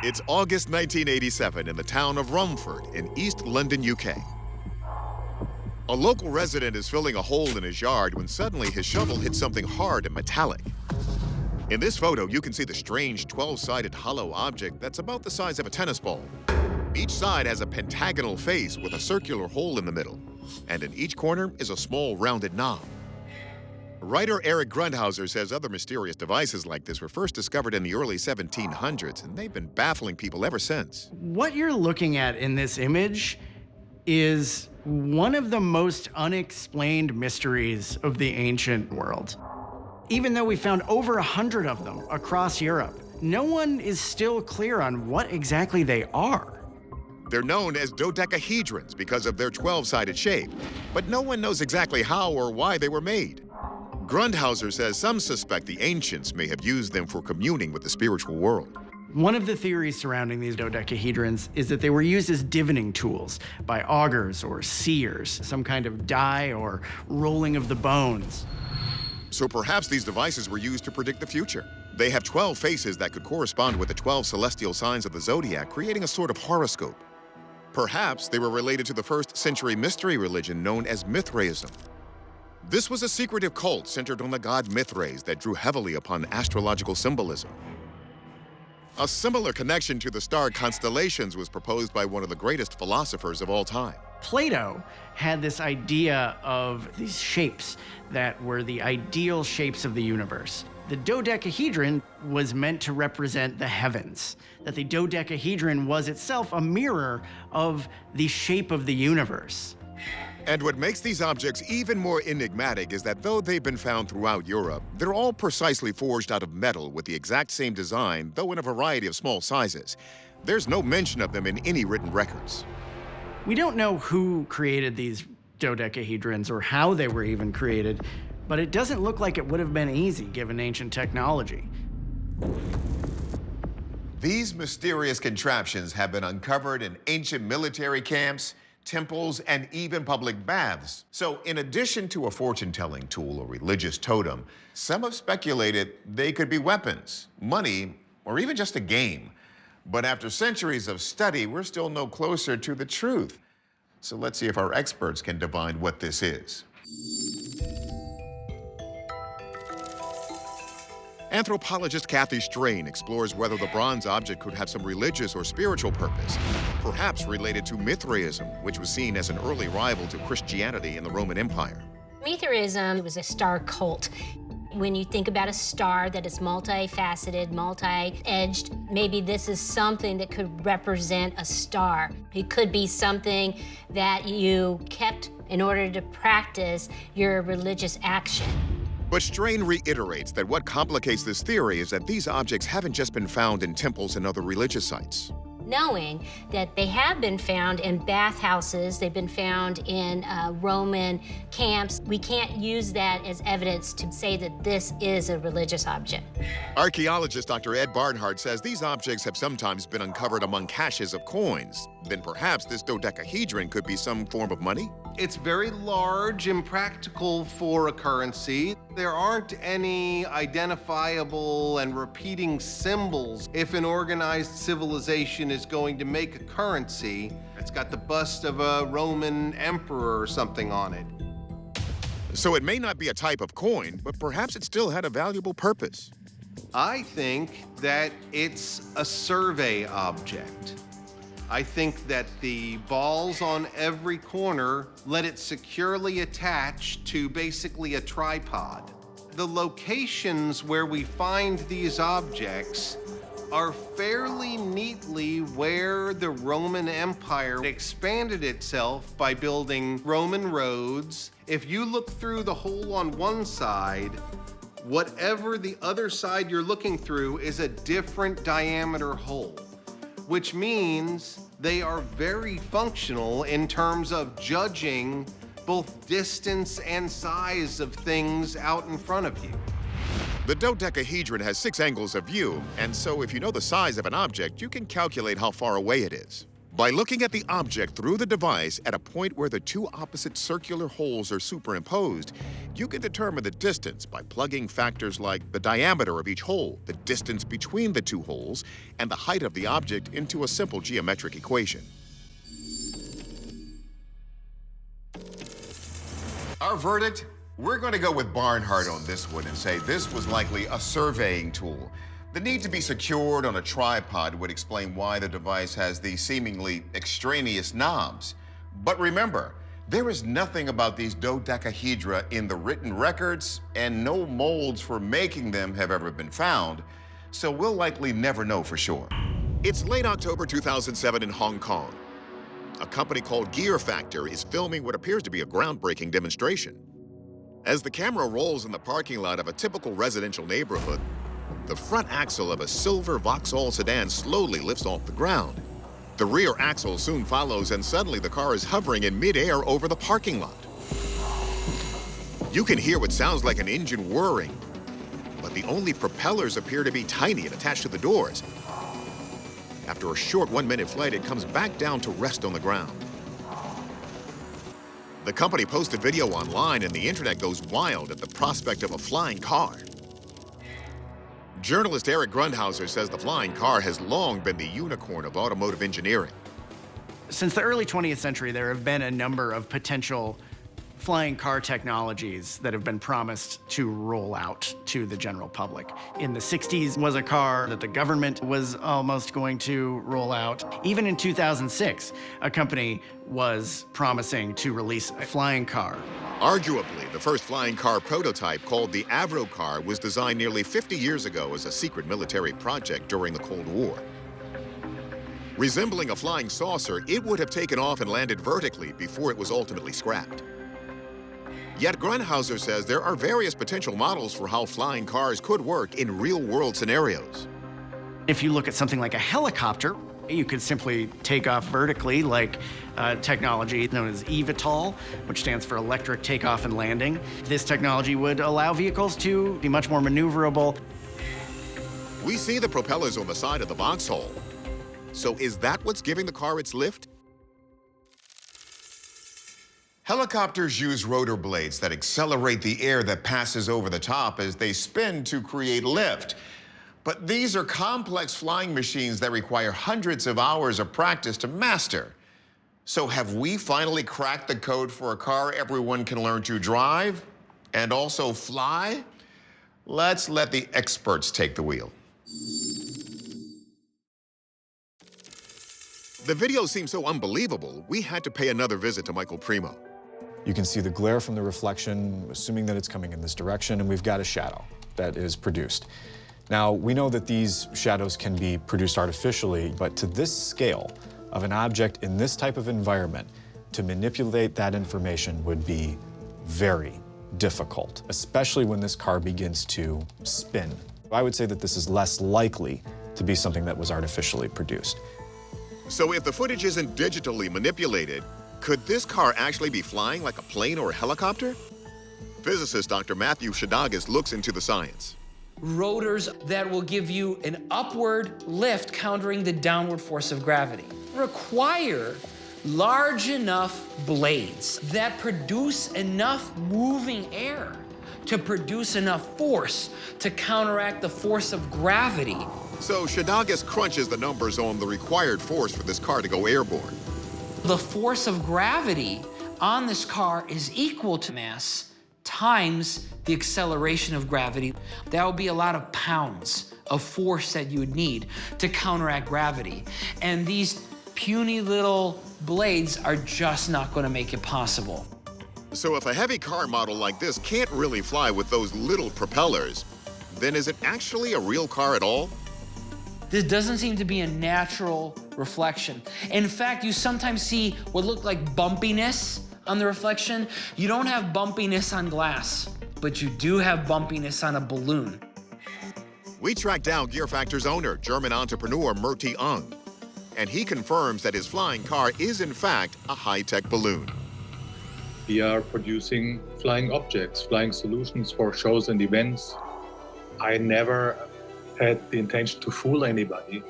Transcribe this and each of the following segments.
It's August 1987 in the town of Romford in East London, UK. A local resident is filling a hole in his yard when suddenly his shovel hits something hard and metallic. In this photo, you can see the strange 12-sided hollow object that's about the size of a tennis ball. Each side has a pentagonal face with a circular hole in the middle, and in each corner is a small rounded knob. Writer Eric Grundhauser says other mysterious devices like this were first discovered in the early 1700s, and they've been baffling people ever since. What you're looking at in this image is one of the most unexplained mysteries of the ancient world. Even though we found over 100 of them across Europe, no one is still clear on what exactly they are. They're known as dodecahedrons because of their 12-sided shape, but no one knows exactly how or why they were made. Grundhauser says some suspect the ancients may have used them for communing with the spiritual world. One of the theories surrounding these dodecahedrons is that they were used as divining tools by augurs or seers, some kind of die or rolling of the bones. So perhaps these devices were used to predict the future. They have 12 faces that could correspond with the 12 celestial signs of the zodiac, creating a sort of horoscope. Perhaps they were related to the first-century mystery religion known as Mithraism. This was a secretive cult centered on the god Mithras that drew heavily upon astrological symbolism. A similar connection to the star constellations was proposed by one of the greatest philosophers of all time. Plato had this idea of these shapes that were the ideal shapes of the universe. The dodecahedron was meant to represent the heavens, that the dodecahedron was itself a mirror of the shape of the universe. And what makes these objects even more enigmatic is that though they've been found throughout Europe, they're all precisely forged out of metal with the exact same design, though in a variety of small sizes. There's no mention of them in any written records. We don't know who created these dodecahedrons or how they were even created, but it doesn't look like it would have been easy given ancient technology. These mysterious contraptions have been uncovered in ancient military camps, temples, and even public baths. So in addition to a fortune-telling tool or religious totem, some have speculated they could be weapons, money, or even just a game. But after centuries of study, we're still no closer to the truth. So let's see if our experts can divine what this is. Anthropologist Kathy Strain explores whether the bronze object could have some religious or spiritual purpose, perhaps related to Mithraism, which was seen as an early rival to Christianity in the Roman Empire. Mithraism was a star cult. When you think about a star that is multifaceted, multi-edged, maybe this is something that could represent a star. It could be something that you kept in order to practice your religious action. But Strain reiterates that what complicates this theory is that these objects haven't just been found in temples and other religious sites. Knowing that they have been found in bathhouses, they've been found in Roman camps, we can't use that as evidence to say that this is a religious object. Archaeologist Dr. Ed Barnhart says these objects have sometimes been uncovered among caches of coins. Then perhaps this dodecahedron could be some form of money? It's very large and practical for a currency. There aren't any identifiable and repeating symbols. If an organized civilization is going to make a currency, it's got the bust of a Roman emperor or something on it. So it may not be a type of coin, but perhaps it still had a valuable purpose. I think that it's a survey object. I think that the balls on every corner let it securely attach to basically a tripod. The locations where we find these objects are fairly neatly where the Roman Empire expanded itself by building Roman roads. If you look through the hole on one side, whatever the other side you're looking through is a different diameter hole, which means they are very functional in terms of judging both distance and size of things out in front of you. The dodecahedron has 6 angles of view, and so if you know the size of an object, you can calculate how far away it is. By looking at the object through the device at a point where the two opposite circular holes are superimposed, you can determine the distance by plugging factors like the diameter of each hole, the distance between the two holes, and the height of the object into a simple geometric equation. Our verdict? We're going to go with Barnhart on this one and say this was likely a surveying tool. The need to be secured on a tripod would explain why the device has these seemingly extraneous knobs. But remember, there is nothing about these dodecahedra in the written records, and no molds for making them have ever been found, so we'll likely never know for sure. It's late October 2007 in Hong Kong. A company called Gear Factor is filming what appears to be a groundbreaking demonstration. As the camera rolls in the parking lot of a typical residential neighborhood, the front axle of a silver Vauxhall sedan slowly lifts off the ground. The rear axle soon follows, and suddenly the car is hovering in midair over the parking lot. You can hear what sounds like an engine whirring, but the only propellers appear to be tiny and attached to the doors. After a short 1-minute flight, it comes back down to rest on the ground. The company posted video online, and the internet goes wild at the prospect of a flying car. Journalist Eric Grundhauser says the flying car has long been the unicorn of automotive engineering. Since the early 20th century, there have been a number of potential flying car technologies that have been promised to roll out to the general public. In the 60s was a car that the government was almost going to roll out. Even in 2006, a company was promising to release a flying car. Arguably, the first flying car prototype, called the Avro car, was designed nearly 50 years ago as a secret military project during the Cold War. Resembling a flying saucer, it would have taken off and landed vertically before it was ultimately scrapped. Yet Grundhauser says there are various potential models for how flying cars could work in real-world scenarios. If you look at something like a helicopter, you could simply take off vertically, like technology known as eVTOL, which stands for electric takeoff and landing. This technology would allow vehicles to be much more maneuverable. We see the propellers on the side of the Vauxhall. So is that what's giving the car its lift? Helicopters use rotor blades that accelerate the air that passes over the top as they spin to create lift. But these are complex flying machines that require hundreds of hours of practice to master. So have we finally cracked the code for a car everyone can learn to drive and also fly? Let's let the experts take the wheel. The video seemed so unbelievable, we had to pay another visit to Michael Primo. You can see the glare from the reflection, assuming that it's coming in this direction, and we've got a shadow that is produced. Now, we know that these shadows can be produced artificially, but to this scale of an object in this type of environment, to manipulate that information would be very difficult, especially when this car begins to spin. I would say that this is less likely to be something that was artificially produced. So if the footage isn't digitally manipulated, could this car actually be flying like a plane or a helicopter? Physicist Dr. Matthew Shadagas looks into the science. Rotors that will give you an upward lift countering the downward force of gravity require large enough blades that produce enough moving air to produce enough force to counteract the force of gravity. So Shadagas crunches the numbers on the required force for this car to go airborne. The force of gravity on this car is equal to mass times the acceleration of gravity. That would be a lot of pounds of force that you would need to counteract gravity. And these puny little blades are just not going to make it possible. So if a heavy car model like this can't really fly with those little propellers, then is it actually a real car at all? This doesn't seem to be a natural reflection. In fact, you sometimes see what look like bumpiness on the reflection. You don't have bumpiness on glass, but you do have bumpiness on a balloon. We tracked down Gear Factor's owner, German entrepreneur Murti Ung, and he confirms that his flying car is in fact a high-tech balloon. We are producing flying objects, flying solutions for shows and events. I never had the intention to fool anybody.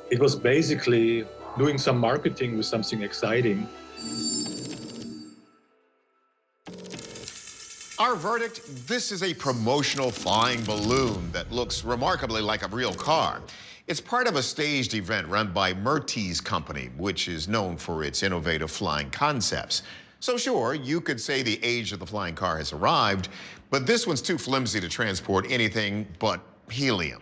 It was basically doing some marketing with something exciting. Our verdict, this is a promotional flying balloon that looks remarkably like a real car. It's part of a staged event run by Mertz Company, which is known for its innovative flying concepts. So sure, you could say the age of the flying car has arrived, but this one's too flimsy to transport anything but helium.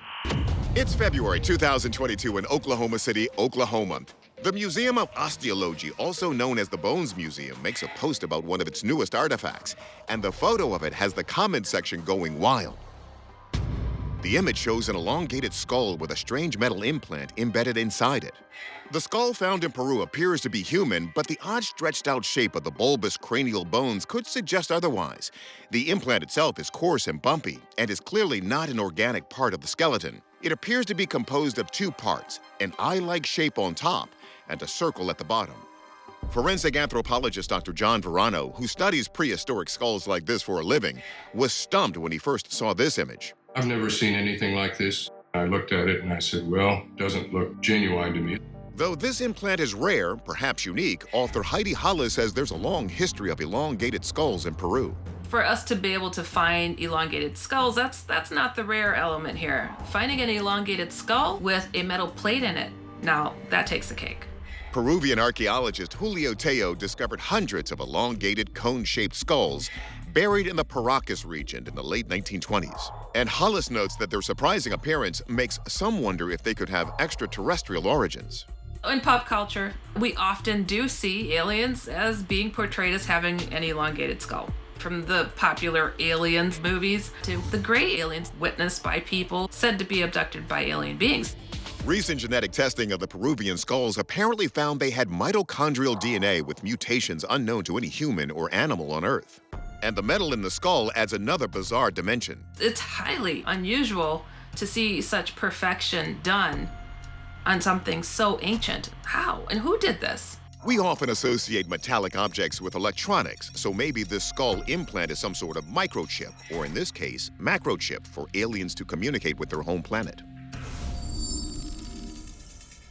It's February 2022 in Oklahoma City, Oklahoma. The Museum of Osteology, also known as the Bones Museum, makes a post about one of its newest artifacts, and the photo of it has the comment section going wild. The image shows an elongated skull with a strange metal implant embedded inside it. The skull found in Peru appears to be human, but the odd stretched-out shape of the bulbous cranial bones could suggest otherwise. The implant itself is coarse and bumpy, and is clearly not an organic part of the skeleton. It appears to be composed of two parts, an eye-like shape on top and a circle at the bottom. Forensic anthropologist Dr. John Verano, who studies prehistoric skulls like this for a living, was stumped when he first saw this image. I've never seen anything like this. I looked at it and I said, well, doesn't look genuine to me. Though this implant is rare, perhaps unique, author Heidi Hollis says there's a long history of elongated skulls in Peru. For us to be able to find elongated skulls, that's not the rare element here. Finding an elongated skull with a metal plate in it, now that takes the cake. Peruvian archaeologist Julio Teo discovered hundreds of elongated cone-shaped skulls buried in the Paracas region in the late 1920s. And Hollis notes that their surprising appearance makes some wonder if they could have extraterrestrial origins. In pop culture, we often do see aliens as being portrayed as having an elongated skull. From the popular Aliens movies to the gray aliens witnessed by people said to be abducted by alien beings. Recent genetic testing of the Peruvian skulls apparently found they had mitochondrial DNA with mutations unknown to any human or animal on Earth. And the metal in the skull adds another bizarre dimension. It's highly unusual to see such perfection done on something so ancient. How and who did this? We often associate metallic objects with electronics, so maybe this skull implant is some sort of microchip, or in this case, macrochip, for aliens to communicate with their home planet.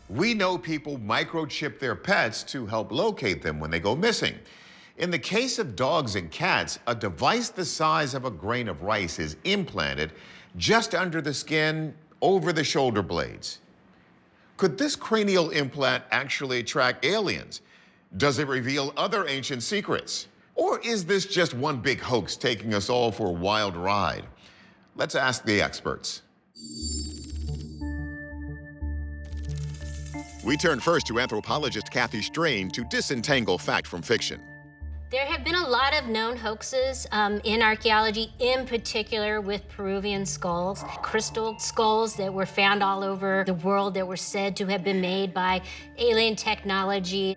We know people microchip their pets to help locate them when they go missing. In the case of dogs and cats, a device the size of a grain of rice is implanted just under the skin, over the shoulder blades. Could this cranial implant actually track aliens? Does it reveal other ancient secrets? Or is this just one big hoax taking us all for a wild ride? Let's ask the experts. We turn first to anthropologist Kathy Strain to disentangle fact from fiction. There have been a lot of known hoaxes in archaeology, in particular with Peruvian skulls, crystal skulls that were found all over the world that were said to have been made by alien technology.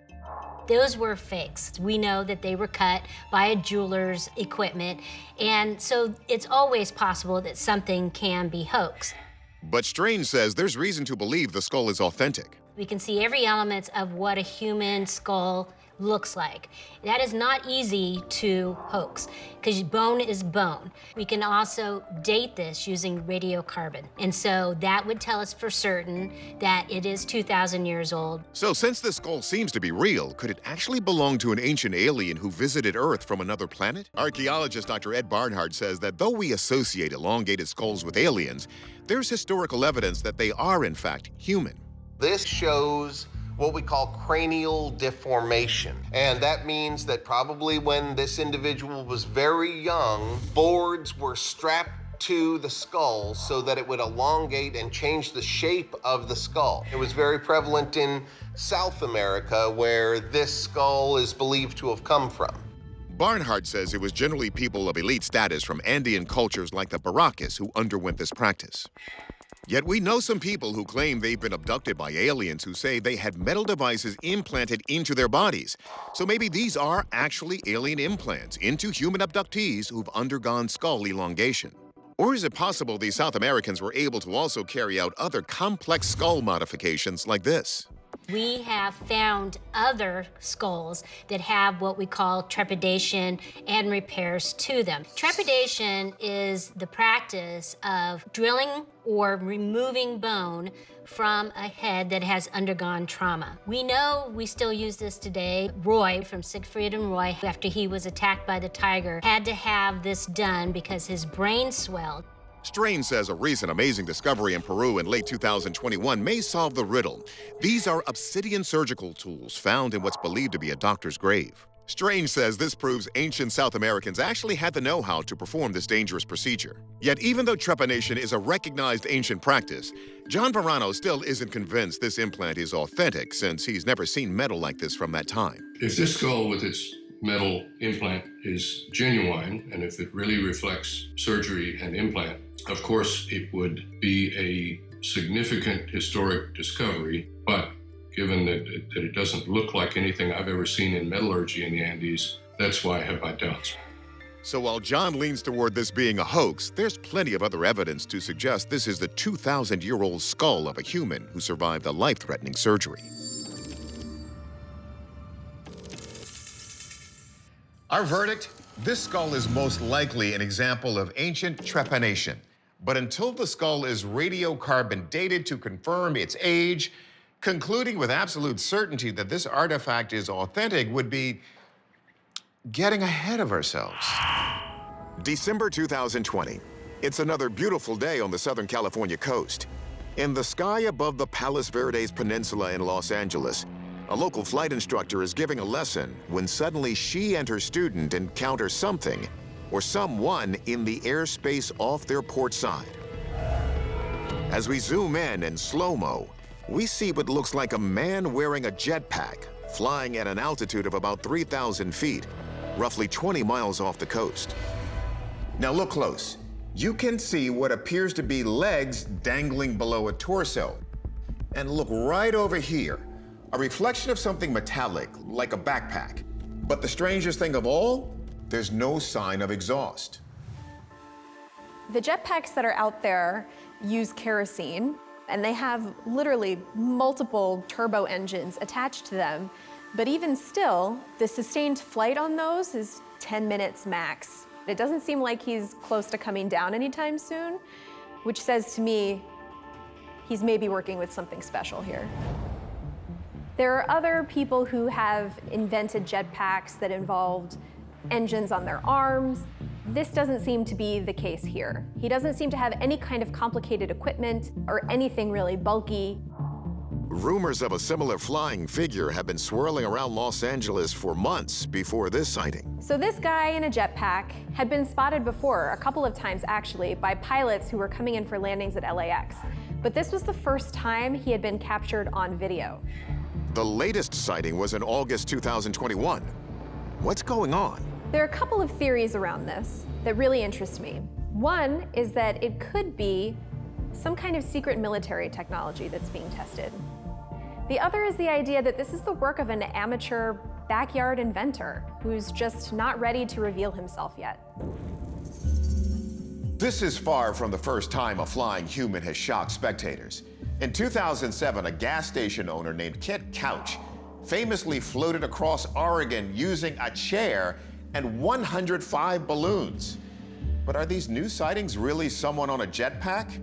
Those were fakes. We know that they were cut by a jeweler's equipment, and so it's always possible that something can be hoaxed. But Strain says there's reason to believe the skull is authentic. We can see every element of what a human skull looks like. That is not easy to hoax, because bone is bone. We can also date this using radiocarbon, and so that would tell us for certain that it is 2,000 years old. So since the skull seems to be real, could it actually belong to an ancient alien who visited Earth from another planet? Archaeologist Dr. Ed Barnhart says that though we associate elongated skulls with aliens, there's historical evidence that they are in fact human. This shows what we call cranial deformation. And that means that probably when this individual was very young, boards were strapped to the skull so that it would elongate and change the shape of the skull. It was very prevalent in South America, where this skull is believed to have come from. Barnhart says it was generally people of elite status from Andean cultures like the Paracas who underwent this practice. Yet we know some people who claim they've been abducted by aliens who say they had metal devices implanted into their bodies. So maybe these are actually alien implants into human abductees who've undergone skull elongation. Or is it possible these South Americans were able to also carry out other complex skull modifications like this? We have found other skulls that have what we call trepidation and repairs to them. Trepidation is the practice of drilling or removing bone from a head that has undergone trauma. We know we still use this today. Roy from Siegfried and Roy, after he was attacked by the tiger, had to have this done because his brain swelled. Strain says a recent amazing discovery in Peru in late 2021 may solve the riddle. These are obsidian surgical tools found in what's believed to be a doctor's grave. Strange says this proves ancient South Americans actually had the know-how to perform this dangerous procedure. Yet even though trepanation is a recognized ancient practice, John Verano still isn't convinced this implant is authentic since he's never seen metal like this from that time. If this skull with its metal implant is genuine, and if it really reflects surgery and implant, of course it would be a significant historic discovery, but given that it doesn't look like anything I've ever seen in metallurgy in the Andes, that's why I have my doubts. So while John leans toward this being a hoax, there's plenty of other evidence to suggest this is the 2,000-year-old skull of a human who survived a life-threatening surgery. Our verdict? This skull is most likely an example of ancient trepanation. But until the skull is radiocarbon dated to confirm its age, concluding with absolute certainty that this artifact is authentic would be getting ahead of ourselves. December 2020. It's another beautiful day on the Southern California coast. In the sky above the Palos Verdes Peninsula in Los Angeles, a local flight instructor is giving a lesson when suddenly she and her student encounter something or someone in the airspace off their port side. As we zoom in slow-mo, we see what looks like a man wearing a jetpack, flying at an altitude of about 3,000 feet, roughly 20 miles off the coast. Now look close. You can see what appears to be legs dangling below a torso. And look right over here, a reflection of something metallic, like a backpack. But the strangest thing of all, there's no sign of exhaust. The jetpacks that are out there use kerosene, and they have literally multiple turbo engines attached to them. But even still, the sustained flight on those is 10 minutes max. It doesn't seem like he's close to coming down anytime soon, which says to me, he's maybe working with something special here. There are other people who have invented jetpacks that involved engines on their arms. This doesn't seem to be the case here. He doesn't seem to have any kind of complicated equipment or anything really bulky. Rumors of a similar flying figure have been swirling around Los Angeles for months before this sighting. So this guy in a jetpack had been spotted before, a couple of times actually, by pilots who were coming in for landings at LAX. But this was the first time he had been captured on video. The latest sighting was in August 2021. What's going on? There are a couple of theories around this that really interest me. One is that it could be some kind of secret military technology that's being tested. The other is the idea that this is the work of an amateur backyard inventor who's just not ready to reveal himself yet. This is far from the first time a flying human has shocked spectators. In 2007, a gas station owner named Kit Couch famously floated across Oregon using a chair and 105 balloons. But are these new sightings really someone on a jetpack?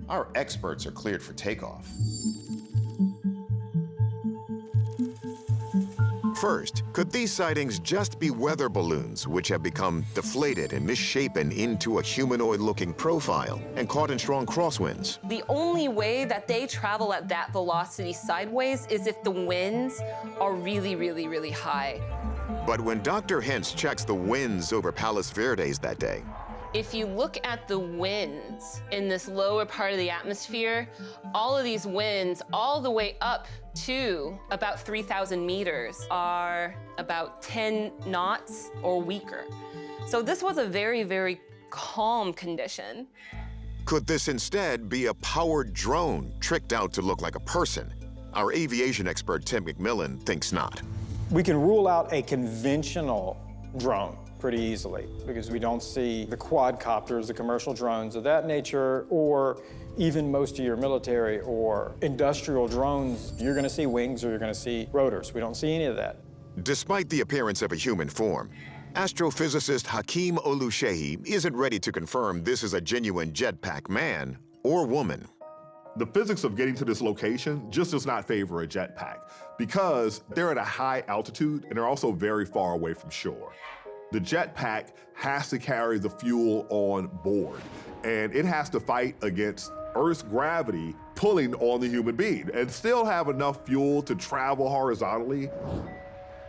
Our experts are cleared for takeoff. First, could these sightings just be weather balloons which have become deflated and misshapen into a humanoid-looking profile and caught in strong crosswinds? The only way that they travel at that velocity sideways is if the winds are really, really, really high. But when Dr. Hentz checks the winds over Palos Verdes that day, if you look at the winds in this lower part of the atmosphere, all of these winds all the way up to about 3,000 meters are about 10 knots or weaker. So this was a very, very calm condition. could this instead be a powered drone tricked out to look like a person? Our aviation expert Tim McMillan thinks not. We can rule out a conventional drone pretty easily because we don't see the quadcopters, the commercial drones of that nature, or even most of your military or industrial drones, you're going to see wings or you're going to see rotors. We don't see any of that. Despite the appearance of a human form, astrophysicist Hakeem Oluseyi isn't ready to confirm this is a genuine jetpack man or woman. The physics of getting to this location just does not favor a jetpack because they're at a high altitude and they're also very far away from shore. The jetpack has to carry the fuel on board, and it has to fight against Earth's gravity pulling on the human being and still have enough fuel to travel horizontally.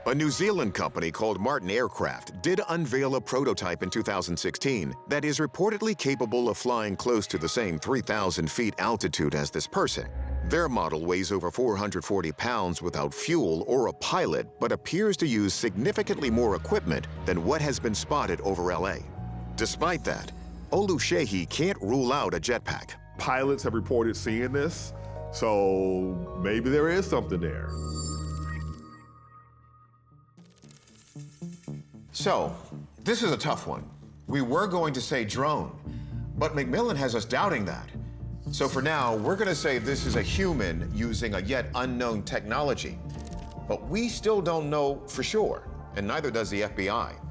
A New Zealand company called Martin Aircraft did unveil a prototype in 2016 that is reportedly capable of flying close to the same 3,000 feet altitude as this person. Their model weighs over 440 pounds without fuel or a pilot, but appears to use significantly more equipment than what has been spotted over LA. Despite that, Oluseyi can't rule out a jetpack. Pilots have reported seeing this, so maybe there is something there. So, this is a tough one. We were going to say drone, but McMillan has us doubting that. So for now, we're going to say this is a human using a yet unknown technology. But we still don't know for sure, and neither does the FBI.